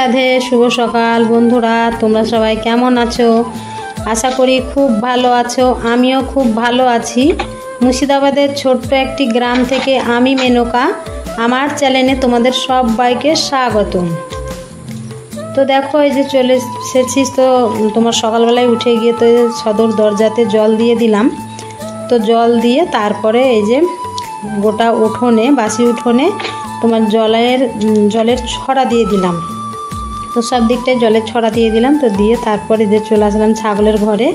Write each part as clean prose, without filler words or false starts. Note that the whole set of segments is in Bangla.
রাধে শুভ সকাল বন্ধুরা, তোমরা সবাই কেমন আছো? আশা করি খুব ভালো আছো। আমিও খুব ভালো আছি। মুর্শিদাবাদের ছোট্ট একটি গ্রাম থেকে আমি মেনকা, আমার চ্যানেলে তোমাদের সবাইকে স্বাগতম। তো দেখো, এই যে চলে এসেছিস, তো তোমার সকালবেলায় উঠে গিয়ে তো সদর দরজাতে জল দিয়ে দিলাম। তো জল দিয়ে তারপরে এই যে গোটা উঠোনে, বাসি উঠোনে তোমার জলের ছড়া দিয়ে দিলাম। তো সব দিকটায় জলের ছড়া দিয়ে দিলাম। তো দিয়ে তারপরে যে চলে আসলাম ছাগলের ঘরে।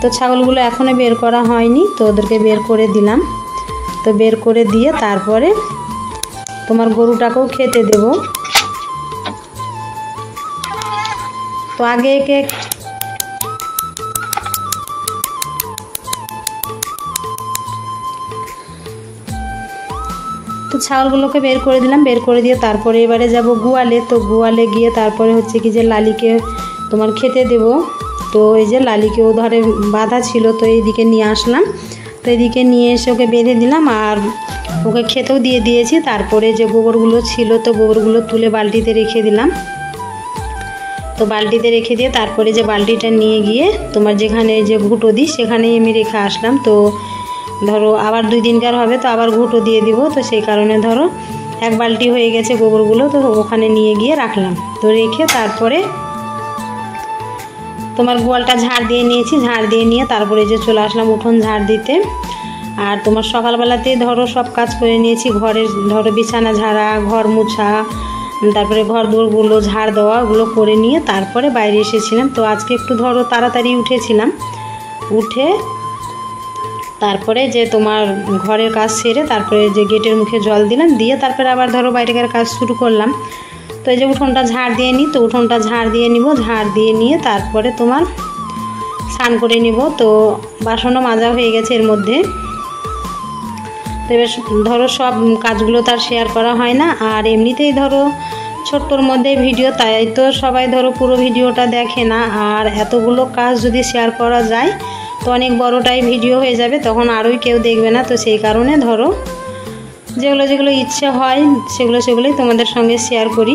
তো ছাগলগুলো এখনও বের করা হয়নি, তো ওদেরকে বের করে দিলাম। তো বের করে দিয়ে তারপরে তোমার গরুটাকেও খেতে দেব। তো আগে একে তো ছাগলগুলোকে বের করে দিলাম। বের করে দিয়ে তারপরে এবারে যাব গোয়ালে। তো গোয়ালে গিয়ে তারপরে হচ্ছে কি যে লালিকে তোমার খেতে দেব। তো এই যে লালিকেও ধরে বাঁধা ছিল, তো এইদিকে নিয়ে আসলাম। তো এদিকে নিয়ে এসে ওকে বেঁধে দিলাম আর ওকে খেতেও দিয়ে দিয়েছি। তারপরে যে গোবরগুলো ছিল, তো গোবরগুলো তুলে বালতিতে রেখে দিলাম। তো বালতিতে রেখে দিয়ে তারপরে যে বালতিটা নিয়ে গিয়ে তোমার যেখানে যে ঘুঁটো দিই সেখানেই আমি রেখে আসলাম। তো ধরো আবার 2 দিনকার হবে, তো আবার ঘুঁটো দিয়ে দিব। তো সেই কারণে ধরো 1 বালতি হয়ে গেছে গোবরগুলো, তো ওখানে নিয়ে গিয়ে রাখলাম। তো রেখে তারপরে তোমার গোয়ালটা ঝাড় দিয়ে নিয়েছি। ঝাড় দিয়ে নিয়ে তারপরে যে চলে আসলাম উঠোন ঝাড় দিতে। আর তোমার সকালবেলাতেই ধরো সব কাজ করে নিয়েছি। ঘরের ধরো বিছানা ঝাড়া, ঘর মুছা, তারপরে ঘর দুয়ারগুলো ঝাড় দেওয়া, ওগুলো করে নিয়ে তারপরে বাইরে এসেছিলাম। তো আজকে একটু ধরো তাড়াতাড়ি উঠেছিলাম। উঠে তারপরে যে তোমার ঘরের কাজ সেরে তারপরে যে গেটের মুখে জল দিলাম, দিয়ে তারপরে আবার ধরো বাইরেকার কাজ শুরু করলাম। তো এই যে উঠোনটা ঝাড় দিয়ে নিই। তো উঠোনটা ঝাড় দিয়ে নিব। ঝাড় দিয়ে নিয়ে তারপরে তোমার স্নান করে নিব। তো বাসনও মাজা হয়ে গেছে এর মধ্যে। তো এবার ধরো সব কাজগুলো তার শেয়ার করা হয় না, আর এমনিতেই ধরো ছোট্টর মধ্যে ভিডিও, তাই তো সবাই ধরো পুরো ভিডিওটা দেখে না। আর এতগুলো কাজ যদি শেয়ার করা যায় তো অনেক বড়টাই ভিডিও হয়ে যাবে, তখন আরোই কেউ দেখবে না। তো সেই কারণে ধরো যেগুলো ইচ্ছে হয় সেগুলোই তোমাদের সঙ্গে শেয়ার করি।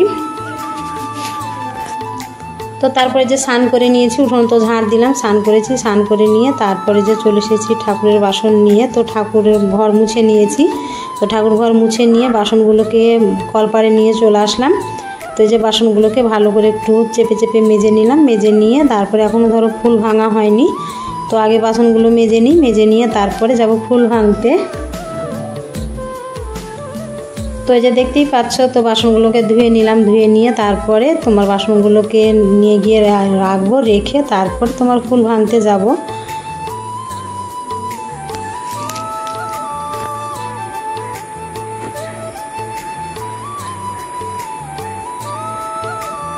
তো তারপরে যে স্নান করে নিয়েছি, উঠোন তো ঝাড় দিলাম, স্নান করেছি। স্নান করে নিয়ে তারপরে যে চলে এসেছি ঠাকুরের বাসন নিয়ে। তো ঠাকুরের ঘর মুছে নিয়েছি। তো ঠাকুর ঘর মুছে নিয়ে বাসনগুলোকে কলপারে নিয়ে চলে আসলাম। তো এই যে বাসনগুলোকে ভালো করে একটু চেপে চেপে মেজে নিলাম। মেজে নিয়ে তারপরে এখনও ধরো ফুল ভাঙা হয়নি, তো আগে বাসনগুলো মেজে নিই। মেজে নিয়ে তারপরে যাব ফুল ভাঙতে। তো এই যে দেখতেই পাচ্ছ, তো বাসনগুলোকে ধুয়ে নিলাম। ধুয়ে নিয়ে তারপরে তোমার বাসনগুলোকে নিয়ে গিয়ে রাখবো। রেখে তারপর তোমার ফুল ভাঙতে যাব।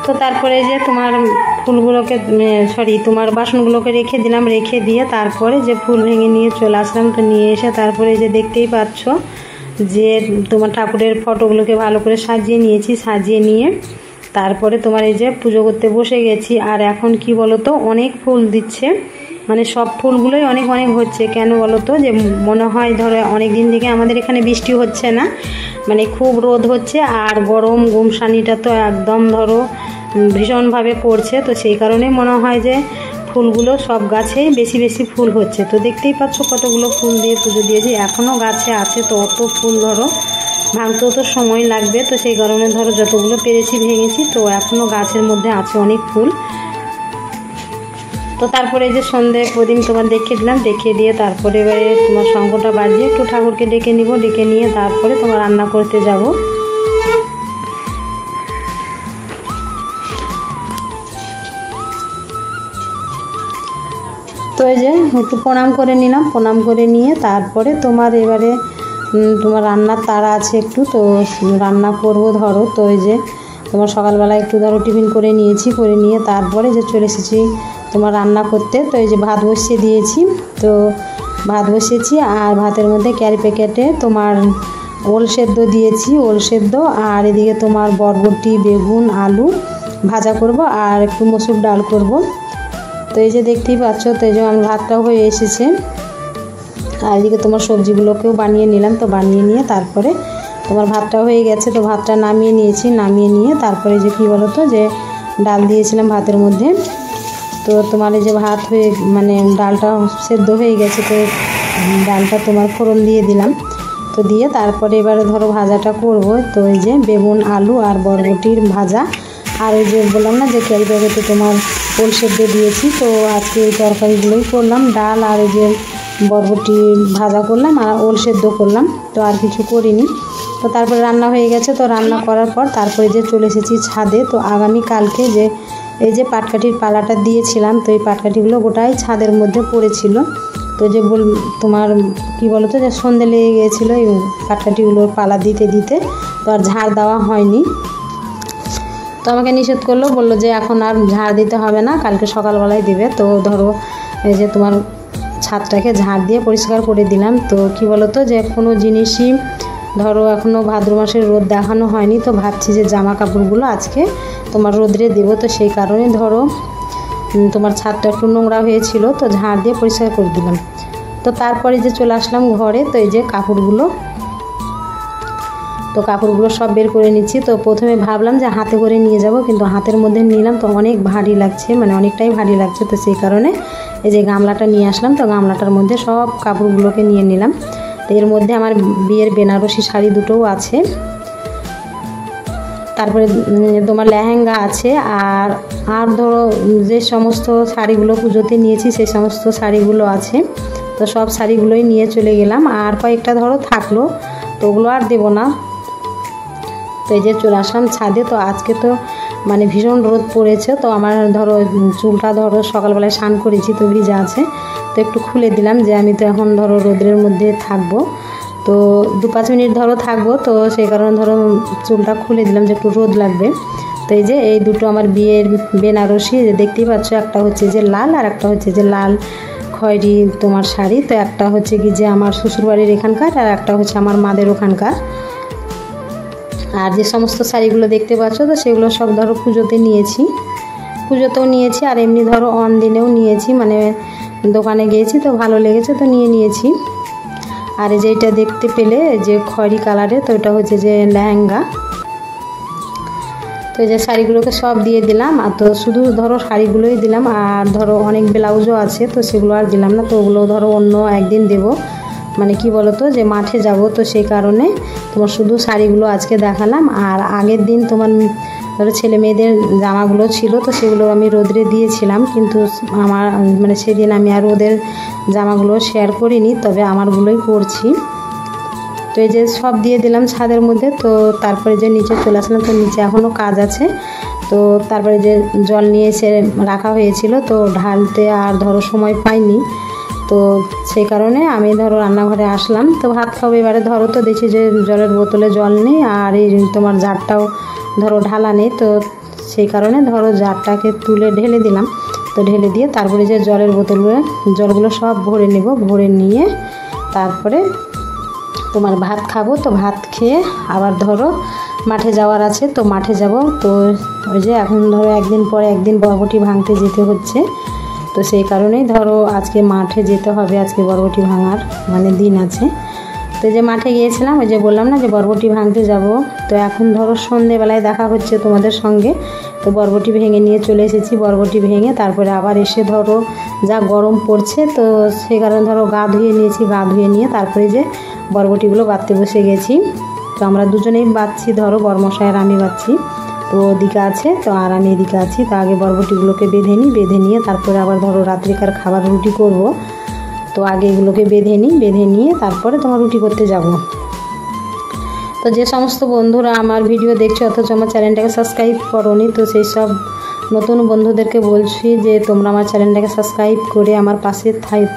তো তারপরে যে তোমার ফুলগুলোকে তোমার বাসনগুলোকে রেখে দিলাম। রেখে দিয়ে তারপরে যে ফুল ভেঙে নিয়ে চলে আসলাম। তো নিয়ে এসে তারপরে যে দেখতেই পাচ্ছ যে তোমার ঠাকুরের ফটোগুলোকে ভালো করে সাজিয়ে নিয়েছি। সাজিয়ে নিয়ে তারপরে তোমার এই যে পুজো করতে বসে গেছি। আর এখন কি বলো তো, অনেক ফুল দিচ্ছে, মানে সব ফুলগুলোই অনেক হচ্ছে। কেন বলো তো, যে মনে হয় ধরো অনেক দিন থেকে আমাদের এখানে বৃষ্টি হচ্ছে না, মানে খুব রোদ হচ্ছে আর গরম গুমসানিটা তো একদম ধরো ভীষণভাবে পড়ছে। তো সেই কারণে মনে হয় যে ফুলগুলো সব গাছেই বেশি ফুল হচ্ছে। তো দেখতেই পাচ্ছ কতগুলো ফুল দিয়ে পুজো দিয়েছি, এখনও গাছে আছে। তো অত ফুল ধরো ভাঙতেও তো সময় লাগবে। তো সেই কারণে ধরো যতগুলো পেরেছি ভেঙেছি। তো এখনও গাছের মধ্যে আছে অনেক ফুল। তো তারপরে যে সন্ধে প্রদীপ তোমার দেখিয়ে দিলাম। দেখিয়ে দিয়ে তারপরে এবারে তোমার শঙ্খটা বাজিয়ে একটু ঠাকুরকে ডেকে নিব। ডেকে নিয়ে তারপরে তোমার রান্না করতে যাব। তো এই যে একটু প্রণাম করে নিলাম। প্রণাম করে নিয়ে তারপরে তোমার এবারে তোমার রান্নার তাড়া আছে একটু, তো রান্না করব ধরো। তো এই যে তোমার সকালবেলা একটু ধরো টিফিন করে নিয়েছি। করে নিয়ে তারপরে যে চলে এসেছি তোমার রান্না করতে। তো এই যে ভাত বসিয়ে দিয়েছি। তো ভাত বসিয়েছি আর ভাতের মধ্যে ক্যারি প্যাকেটে তোমার ওল সেদ্ধ দিয়েছি। ওল সেদ্ধ আর এদিকে তোমার বরবটি, বেগুন, আলু ভাজা করব আর একটু মসুর ডাল করব। তো এই যে দেখতেই পাচ্ছ, তো এই যে আমার ভাতটাও হয়ে এসেছে। আর এদিকে তোমার সবজিগুলোকেও বানিয়ে নিলাম। তো বানিয়ে নিয়ে তারপরে তোমার ভাতটা হয়ে গেছে। তো ভাতটা নামিয়ে নিয়েছি। নামিয়ে নিয়ে তারপরে যে কী বলো তো, যে ডাল দিয়েছিলাম ভাতের মধ্যে। তো তোমার এই যে ভাত হয়ে মানে ডালটা সেদ্ধ হয়ে গেছে, তো ডালটা তোমার ফোড়ন দিয়ে দিলাম। তো দিয়ে তারপরে এবারে ধরো ভাজাটা করব। তো এই যে বেগুন, আলু আর বরবটির ভাজা, আর ওই যে বললাম না যে ক্যারি ব্যাগেতে তোমার ওল সেদ্ধ দিয়েছি। তো আজকে এই তরকারিগুলোই করলাম, ডাল আর এই যে বরবটি ভাজা করলাম আর ওল সেদ্ধ করলাম, তো আর কিছু করিনি। তো তারপরে রান্না হয়ে গেছে। তো রান্না করার পর তারপরে যে চলে এসেছি ছাদে। তো আগামীকালকে যে এই যে পাটকাঠির পালাটা দিয়েছিলাম, তো এই পাটকাঠিগুলো গোটাই ছাদের মধ্যে পড়েছিল। তো যে তোমার কি বলো তো, যে সন্ধে লেগে গিয়েছিলো এই পাটকাঠিগুলোর পালা দিতে দিতে, তো আর ঝাড় দেওয়া হয়নি। তো আমাকে নিষেধ করলো, বললো যে এখন আর ঝাড় দিতে হবে না, কালকে সকালবেলায় দিবে। তো ধরো এই যে তোমার ছাদটাকে ঝাড় দিয়ে পরিষ্কার করে দিলাম। তো কি বলো তো, যে কোনো জিনিসই ধরো এখনও ভাদ্র মাসের রোদ দেখানো হয়নি, তো ভাবছি যে জামা কাপড়গুলো আজকে তোমার রোদ্রে দেবো। তো সেই কারণে ধরো তোমার ছাদটা একটু নোংরা হয়েছিল, তো ঝাড় দিয়ে পরিষ্কার করে দিলাম। তো তারপরে যে চলে আসলাম ঘরে। তো এই যে কাপড়গুলো সব বের করে নিচ্ছি। তো প্রথমে ভাবলাম যে হাতে করে নিয়ে যাব, কিন্তু হাতের মধ্যে নিলাম তো অনেক ভারী লাগছে, মানে অনেকটাই ভারী লাগছে। তো সেই কারণে এই যে গামলাটা নিয়ে আসলাম। তো গামলাটার মধ্যে সব কাপড়গুলোকে নিয়ে নিলাম। তো এর মধ্যে আমার বিয়ের বেনারসি শাড়ি দুটোও আছে, তারপরে তোমার লেহেঙ্গা আছে, আর ধরো যে সমস্ত শাড়িগুলো পুজোতে নিয়েছি সেই সমস্ত শাড়িগুলো আছে। তো সব শাড়িগুলোই নিয়ে চলে গেলাম, আর কয়েকটা ধরো থাকলো, তো ওগুলো আর দেবো না। তো এই যে চলে আসলাম ছাদে। তো আজকে তো মানে ভীষণ রোদ পড়েছে। তো আমার ধরো চুলটা ধরো সকালবেলায় স্নান করেছি, তো ভিজা আছে, তো একটু খুলে দিলাম যে আমি তো এখন ধরো রোদের মধ্যে থাকবো, তো 2-5 মিনিট ধরো থাকবো। তো সেই কারণে ধরো চুলটা খুলে দিলাম যে একটু রোদ লাগবে। তো এই যে এই দুটো আমার বিয়ের বেনারসি, দেখতেই পাচ্ছ, একটা হচ্ছে যে লাল আর একটা হচ্ছে যে লাল খয়েরি তোমার শাড়ি। তো একটা হচ্ছে কি যে আমার শ্বশুরবাড়ির এখানকার, আর একটা হচ্ছে আমার মাদের ওখানকার। আর যে সমস্ত শাড়িগুলো দেখতে পাচ্ছ, তো সেগুলো সব ধরো পুজোতেও নিয়েছি, আর এমনি ধরো অন দিনেও নিয়েছি, মানে দোকানে গিয়েছি তো ভালো লেগেছে তো নিয়ে নিয়েছি। আর এই যে এটা দেখতে পেলে যে খয়েরি কালারে, তো এটা হচ্ছে যে লেহেঙ্গা। তো এই যে শাড়িগুলোকে সব দিয়ে দিলাম, আর তো শুধু ধরো শাড়িগুলোই দিলাম, আর ধরো অনেক ব্লাউজও আছে, তো সেগুলো আর দিলাম না। তো ওগুলো ধরো অন্য একদিন দেবো, মানে কি বলো তো, যে মাঠে যাব, তো সেই কারণে তোমার শুধু শাড়িগুলো আজকে দেখালাম। আর আগের দিন তোমার ধরো ছেলে মেয়েদের জামাগুলো ছিল, তো সেগুলো আমি রোদ্রে দিয়েছিলাম, কিন্তু আমার মানে সেদিন আমি আর ওদের জামাগুলো শেয়ার করিনি, তবে আমারগুলোই করছি। তো এই যে সব দিয়ে দিলাম ছাদের মধ্যে। তো তারপরে যে নিচে চলে আসলাম। তো নিচে এখনও কাজ আছে। তো তারপরে যে জল নিয়ে এসে রাখা হয়েছিল, তো ঢালতে আর ধরো সময় পাইনি, তো সেই কারণে আমি ধরো রান্নাঘরে আসলাম। তো ভাত খাবো এবারে, ধরো তো দেখি যে জলের বোতলে জল নেই, আর এই তোমার জারটাও ধরো ঢালা নেই। তো সেই কারণে ধরো জারটাকে তুলে ঢেলে দিলাম। তো ঢেলে দিয়ে তারপরে যে জলগুলো সব ভরে নেব, ভরে নিয়ে তারপরে তোমার ভাত খাবো। তো ভাত খেয়ে আবার ধরো মাঠে যাওয়ার আছে, তো মাঠে যাব। তো ওই যে এখন ধরো একদিন পরে একদিন বরবটি ভাঙতে যেতে হচ্ছে, তো সেই কারণেই ধরো আজকে মাঠে যেতে হবে, আজকে বরবটি ভাঙার মানে দিন আছে। তো যে মাঠে গিয়েছিলাম, ওই যে বললাম না যে বরবটি ভাঙতে যাব। তো এখন ধরো সন্ধেবেলায় দেখা হচ্ছে তোমাদের সঙ্গে। তো বরবটি ভেঙে নিয়ে চলে এসেছি, বরবটি ভেঙে তারপরে আবার এসে ধরো যা গরম পড়ছে, তো সেই কারণে ধরো গা ধুয়ে নিয়েছি, গা ধুয়ে নিয়ে তারপরে যে বরবটিগুলো বাঁধতে বসে গেছি। তো আমরা দুজনেই বাঁধছি, ধরো বরমশাই আর আমি বাঁধছি। তো ওদিকে আছে, তো আর আমি এদিকে আছি। তো আগে বরবটিগুলোকে বেঁধে নিয়ে তারপরে আবার ধরো রাত্রিকার খাবার রুটি করব। তো আগে এগুলোকে বেঁধে নিয়ে তারপরে তোমার রুটি করতে যাব। তো যে সমস্ত বন্ধুরা আমার ভিডিও দেখছো অথচ আমার চ্যানেলটাকে সাবস্ক্রাইব করোনি, তো সেই সব নতুন বন্ধুদেরকে বলছি যে তোমরা আমার চ্যানেলটাকে সাবস্ক্রাইব করে আমার পাশে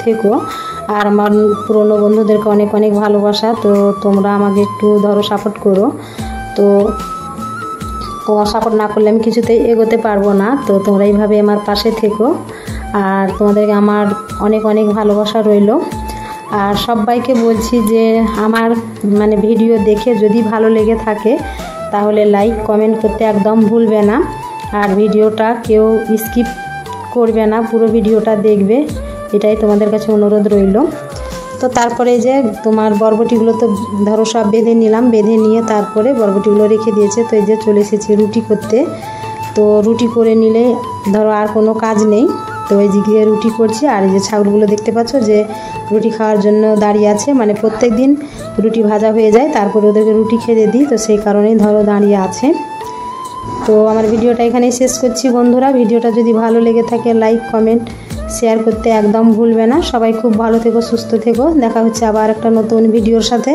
থেকো। আর আমার পুরনো বন্ধুদেরকে অনেক অনেক ভালোবাসা। তো তোমরা আমাকে একটু ধরো সাপোর্ট করো। তো তোমার সাপোর্ট না করলে আমি কিছুতেই এগোতে পারবো না। তো তোমরা এইভাবে আমার পাশে থেকো, আর তোমাদেরকে আমার অনেক অনেক ভালোবাসা রইল। আর সবাইকে বলছি যে আমার মানে ভিডিও দেখে যদি ভালো লেগে থাকে তাহলে লাইক কমেন্ট করতে একদম ভুলবে না, আর ভিডিওটা কেউ স্কিপ করবে না, পুরো ভিডিওটা দেখবে, এটাই তোমাদের কাছে অনুরোধ রইল। তো তারপরে যে তোমার বরবটিগুলো তো ধরো সব বেঁধে নিলাম, বেঁধে নিয়ে তারপরে বরবটিগুলো রেখে দিয়েছে। তো এই যে চলে এসেছি রুটি করতে। তো রুটি করে নিলে ধরো আর কোনো কাজ নেই। তো এই দিকে রুটি করছি, আর এই যে ছাগলগুলো দেখতে পাচ্ছ যে রুটি খাওয়ার জন্য দাঁড়িয়ে আছে, মানে প্রত্যেক দিন রুটি ভাজা হয়ে যায় তারপরে ওদেরকে রুটি খেতে দিই, তো সেই কারণেই ধরো দাঁড়িয়ে আছে। তো আমার ভিডিওটা এখানেই শেষ করছি বন্ধুরা। ভিডিওটা যদি ভালো লেগে থাকে লাইক কমেন্ট শেয়ার করতে একদম ভুলবে না। সবাই খুব ভালো থেকো, সুস্থ থেকো। দেখা হচ্ছে আবার একটা নতুন ভিডিওর সাথে।